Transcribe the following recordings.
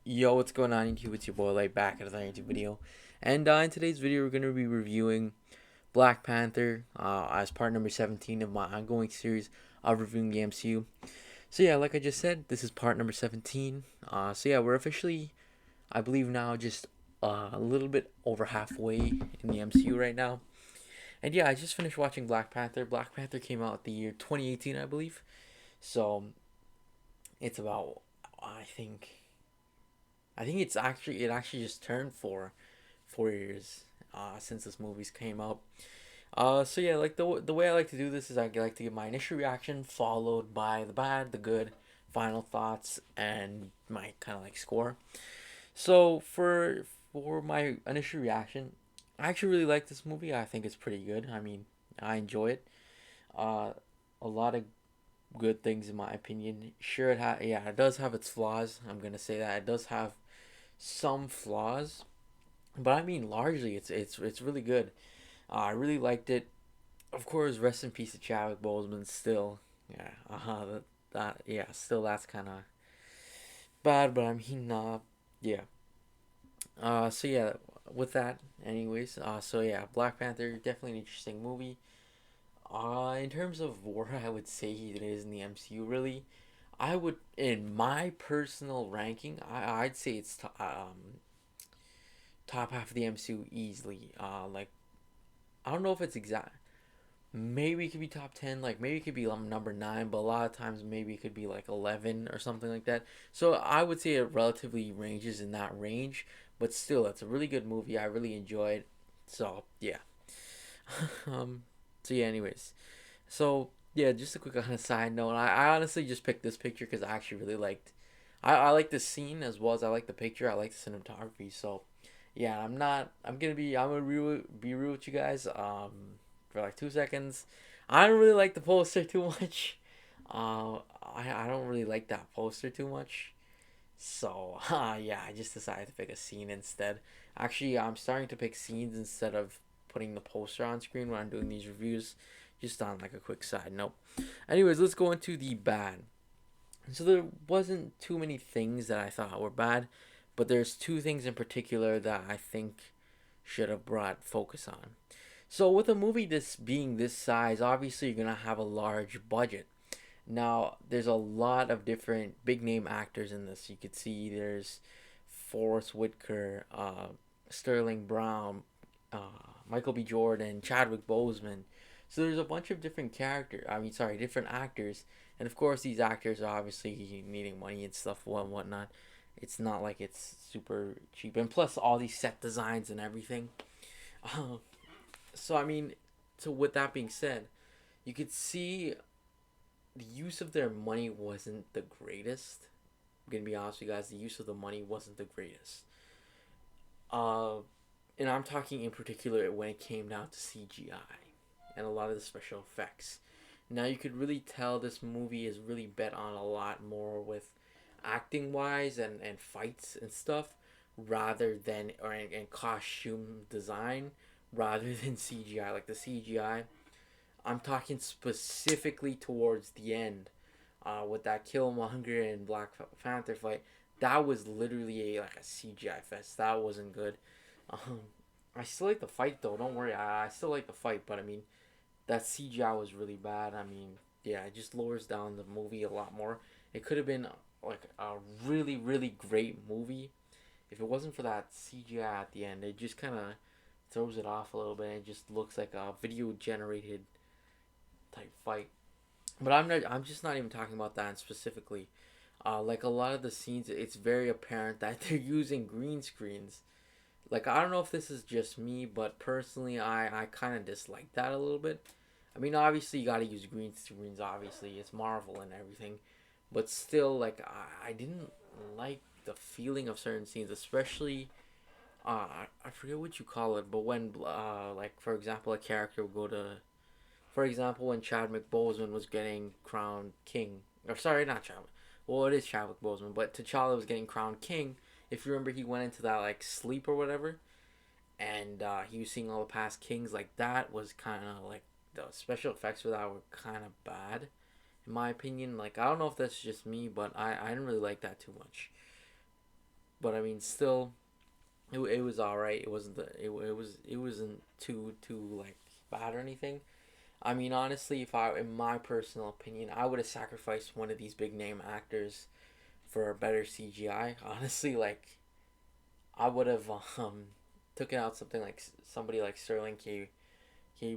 Yo, what's going on YouTube? It's your boy Light back at another YouTube video. And in today's video, we're going to be reviewing Black Panther as part number 17 of my ongoing series of reviewing the MCU. So yeah, like I just said, this is part number 17. So yeah, we're officially, I believe now, just a little bit over halfway in the MCU right now. And yeah, I just finished watching Black Panther. Black Panther came out the year 2018, I believe. So it's about, I think, it actually just turned 4 years since this movie's came out. So yeah, like the way I like to do this is I like to give my initial reaction followed by the bad, the good, final thoughts, and my kind of like score. So for my initial reaction, I actually really like this movie. I think it's pretty good. I mean, I enjoy it. Uh, a lot of good things in my opinion. Sure, it does have its flaws. I'm gonna say that it does have some flaws, but I mean largely it's really good. I really liked it. Of course, rest in peace to Chadwick Boseman. Still, yeah, still that's kind of bad. But I mean, yeah. So yeah, with that, anyways. So yeah, Black Panther definitely an interesting movie. In terms of where I would say it is in the MCU, really, I would in my personal ranking, I'd say it's top half of the MCU easily. Like I don't know if it's exact. Maybe it could be top 10. Like maybe it could be number 9, but a lot of times maybe it could be like 11 or something like that. So I would say it relatively ranges in that range, but still, it's a really good movie. I really enjoyed. So yeah. um. So yeah. Anyways, so yeah, just a quick on a side note. I honestly just picked this picture because I actually really liked. I like the scene as well as I like the picture. I like the cinematography. So yeah, I'm gonna be real with you guys. For like 2 seconds, I don't really like the poster too much. I don't really like that poster too much. So yeah, I just decided to pick a scene instead. Actually, I'm starting to pick scenes instead of putting the poster on screen when I'm doing these reviews. Just on like a quick side note. Anyways, let's go into the bad. So there wasn't too many things that I thought were bad, but there's two things in particular that I think should have brought focus on. So with a movie this being this size, obviously you're gonna have a large budget. Now there's a lot of different big name actors in this. You could see there's Forrest Whitaker, Sterling Brown, Michael B. Jordan, Chadwick Boseman. So there's a bunch of different different actors, and of course these actors are obviously needing money and stuff and whatnot. It's not like it's super cheap, and plus all these set designs and everything. Uh, so I mean, so with that being said, you could see the use of their money wasn't the greatest. I'm gonna be honest with you guys, the use of the money wasn't the greatest. Uh, and I'm talking in particular when it came down to CGI and a lot of the special effects. Now you could really tell this movie is really bet on a lot more with acting wise and fights and stuff rather than and costume design rather than CGI. Like the CGI, I'm talking specifically towards the end, with that Killmonger and Black Panther fight. That was literally like a CGI fest. That wasn't good. Um, I still like the fight though. Don't worry, I still like the fight, but I mean that CGI was really bad. I mean, yeah, it just lowers down the movie a lot more. It could have been like a really really great movie if it wasn't for that CGI at the end. It just kind of throws it off a little bit. It just looks like a video generated type fight. But I'm just not even talking about that specifically. Like a lot of the scenes, it's very apparent that they're using green screens. Like I don't know if this is just me, but personally, I kind of dislike that a little bit. I mean, obviously you got to use green screens. Obviously, it's Marvel and everything, but still, like I didn't like the feeling of certain scenes, especially I forget what you call it, but when like for example, a character would go to, for example, when Chadwick Boseman was getting crowned king, or sorry, not Chadwick. Well, it is Chadwick Boseman, but T'Challa was getting crowned king. If you remember, he went into that like sleep or whatever, and he was seeing all the past kings. Like that was kind of like the special effects for that were kind of bad, in my opinion. Like I don't know if that's just me, but I didn't really like that too much. but I mean, still, it was all right. It wasn't it wasn't too like bad or anything. I mean, honestly, if I, in my personal opinion, I would have sacrificed one of these big name actors for a better CGI. Honestly, like I would have taken out something like somebody like Sterling K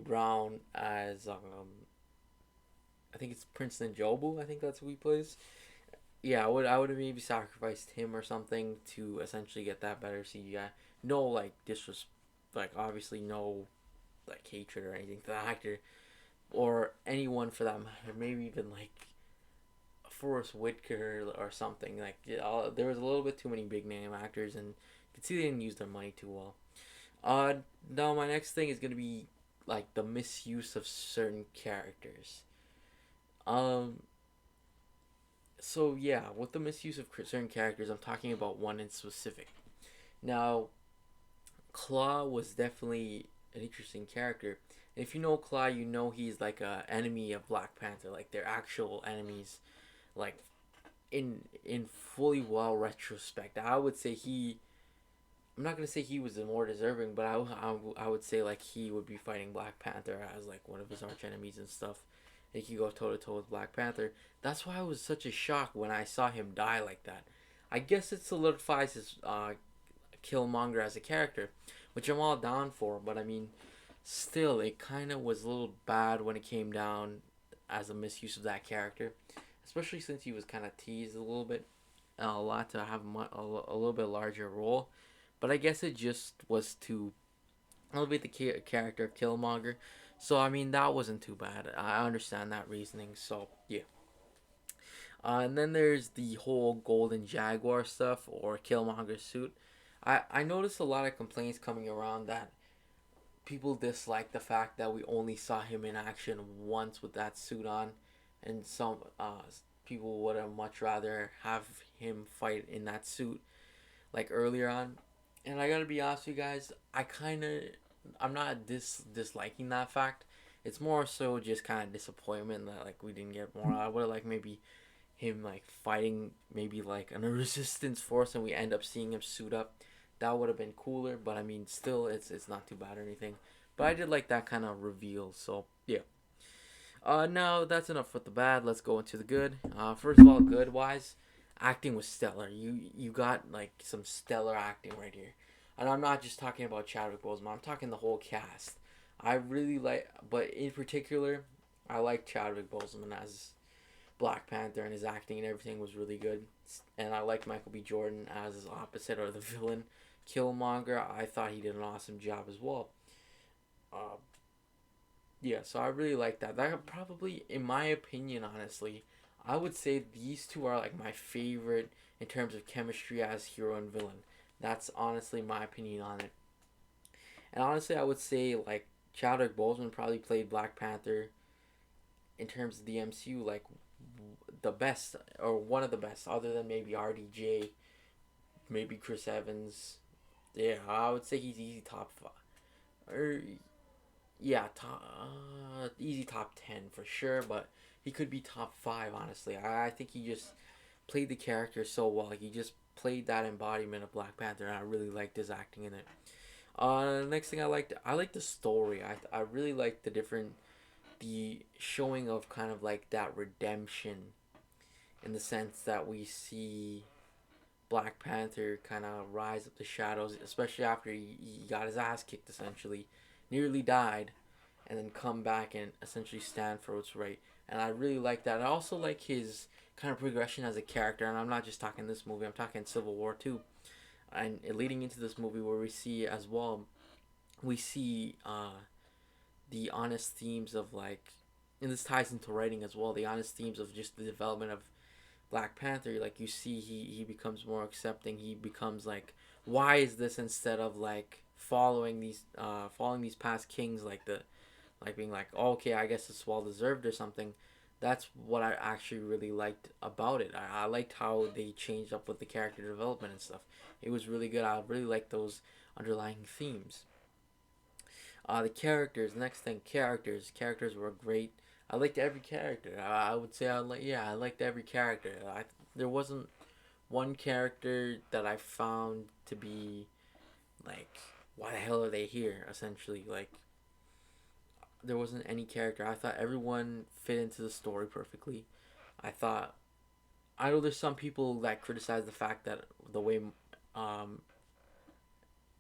Brown as I think it's Princeton Jobu. I think that's who he plays. Yeah, I would have maybe sacrificed him or something to essentially get that better CGI. No like disrespect, like obviously no like hatred or anything to the actor or anyone for that matter. Maybe even like Forrest Whitaker or something. Like there was a little bit too many big name actors, and you could see they didn't use their money too well. Uh, Now my next thing is gonna be like the misuse of certain characters. Um, so yeah, with the misuse of certain characters, I'm talking about one in specific. Now, Claw was definitely an interesting character. And if you know Claw, you know he's like a enemy of Black Panther. Like they're actual enemies. Like in fully well retrospect, I would say he. I'm not gonna say he was the more deserving, but I would say like he would be fighting Black Panther as like one of his arch enemies and stuff. And he could go toe to toe with Black Panther. That's why I was such a shock when I saw him die like that. I guess it solidifies his Killmonger as a character, which I'm all down for. But I mean, still, it kind of was a little bad when it came down as a misuse of that character, especially since he was kind of teased a little bit, a lot to have a little bit larger role. But I guess it just was to elevate the character of Killmonger. So I mean that wasn't too bad. I understand that reasoning. So yeah. And then there's the whole Golden Jaguar stuff or Killmonger suit. I noticed a lot of complaints coming around that people dislike the fact that we only saw him in action once with that suit on, and some people would have much rather have him fight in that suit like earlier on. And I gotta be honest with you guys, I'm not disliking that fact. It's more so just kind of disappointment that like we didn't get more. I would have like maybe him like fighting maybe like a resistance force and we end up seeing him suit up. That would have been cooler, but I mean still it's not too bad or anything. But I did like that kind of reveal, so yeah. Now that's enough with the bad. Let's go into the good. First of all, good wise, acting was stellar. You got like some stellar acting right here, and I'm not just talking about Chadwick Boseman. I'm talking the whole cast. I really like, but in particular, I like Chadwick Boseman as Black Panther, and his acting and everything was really good. And I like Michael B. Jordan as his opposite or the villain, Killmonger. I thought he did an awesome job as well. Uh, yeah, so I really like that. That probably, in my opinion, honestly, I would say these two are like my favorite in terms of chemistry as hero and villain. That's honestly my opinion on it. And honestly, I would say like Chadwick Boseman probably played Black Panther in terms of the MCU like the best or one of the best, other than maybe RDJ, maybe Chris Evans. Yeah, I would say he's easy top five. Or yeah, easy top 10 for sure, but he could be top 5, honestly. I think he just played the character so well. He just played that embodiment of Black Panther, and I really liked his acting in it. Next thing I liked the story. I really liked the showing of kind of like that redemption in the sense that we see Black Panther kind of rise up the shadows, especially after he got his ass kicked essentially, nearly died, and then come back and essentially stand for what's right. And I really like that. I also like his kind of progression as a character, and I'm not just talking this movie, I'm talking Civil War too. And leading into this movie, where we see as well, we see the honest themes of like, and this ties into writing as well, the honest themes of just the development of Black Panther. Like you see, he becomes more accepting. He becomes like, why is this instead of like following these past kings like the like being like, oh, okay, I guess it's well deserved or something. That's what I actually really liked about it. I liked how they changed up with the character development and stuff. It was really good. I really liked those underlying themes. The characters. Next thing, characters. Characters were great. I liked every character. I would say I liked every character. There wasn't one character that I found to be like, why the hell are they here? Essentially, like, there wasn't any character. I thought everyone fit into the story perfectly. I thought, I know there's some people that criticize the fact that the way um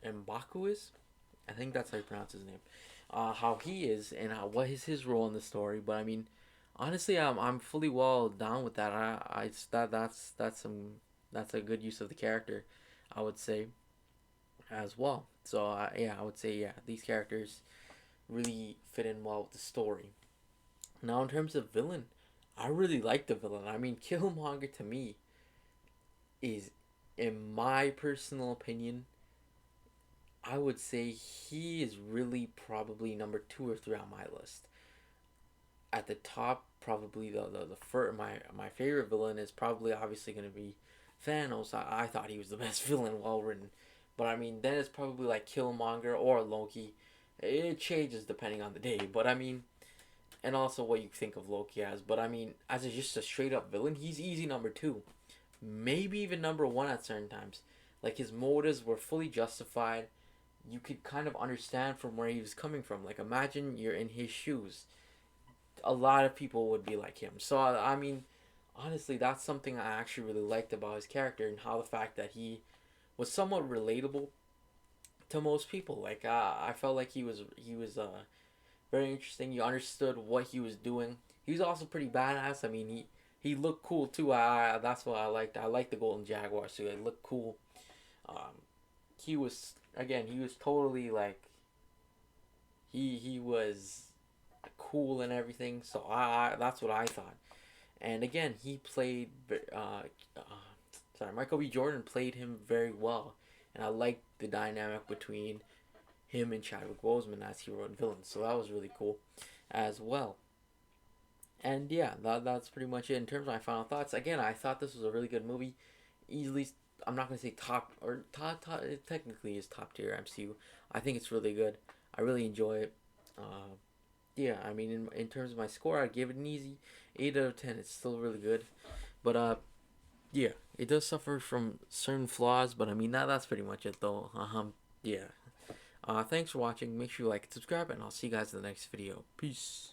Mbaku is, I think that's how you pronounce his name, how he is and how, what is his role in the story. But I mean, honestly, I'm fully well down with that. That's a good use of the character, I would say, as well. So yeah, I would say yeah, these characters really fit in well with the story. Now in terms of villain, I really like the villain. I mean, Killmonger to me is, in my personal opinion, I would say he is really probably number two or three on my list. At the top, probably the first, my favorite villain is probably obviously going to be Thanos. I thought he was the best villain, well written, but I mean then it's probably like Killmonger or Loki. It changes depending on the day, but I mean, and also what you think of Loki as. But I mean, as a, just a straight up villain, he's easy number two, maybe even number one at certain times. Like his motives were fully justified. You could kind of understand from where he was coming from. Like imagine you're in his shoes. A lot of people would be like him. So I mean, honestly, that's something I actually really liked about his character and how the fact that he was somewhat relatable to most people. Like I felt like he was very interesting. You understood what he was doing. He was also pretty badass. I mean, he looked cool too. That's what I liked. I liked the Golden Jaguar suit. It looked cool. Um, he was again. He was totally like he was cool and everything. So I that's what I thought. And again, he played. Uh, sorry, Michael B. Jordan played him very well, and I liked the dynamic between him and Chadwick Boseman as hero and villain. So that was really cool, as well. And yeah, that's pretty much it in terms of my final thoughts. Again, I thought this was a really good movie. Easily, I'm not gonna say top or top. It technically is top tier MCU. I think it's really good. I really enjoy it. Uh, yeah, I mean, in terms of my score, I'd give it an easy 8 out of 10. It's still really good, but yeah, it does suffer from certain flaws. But I mean, that's pretty much it though. Yeah. Thanks for watching. Make sure you like and subscribe, and I'll see you guys in the next video. Peace.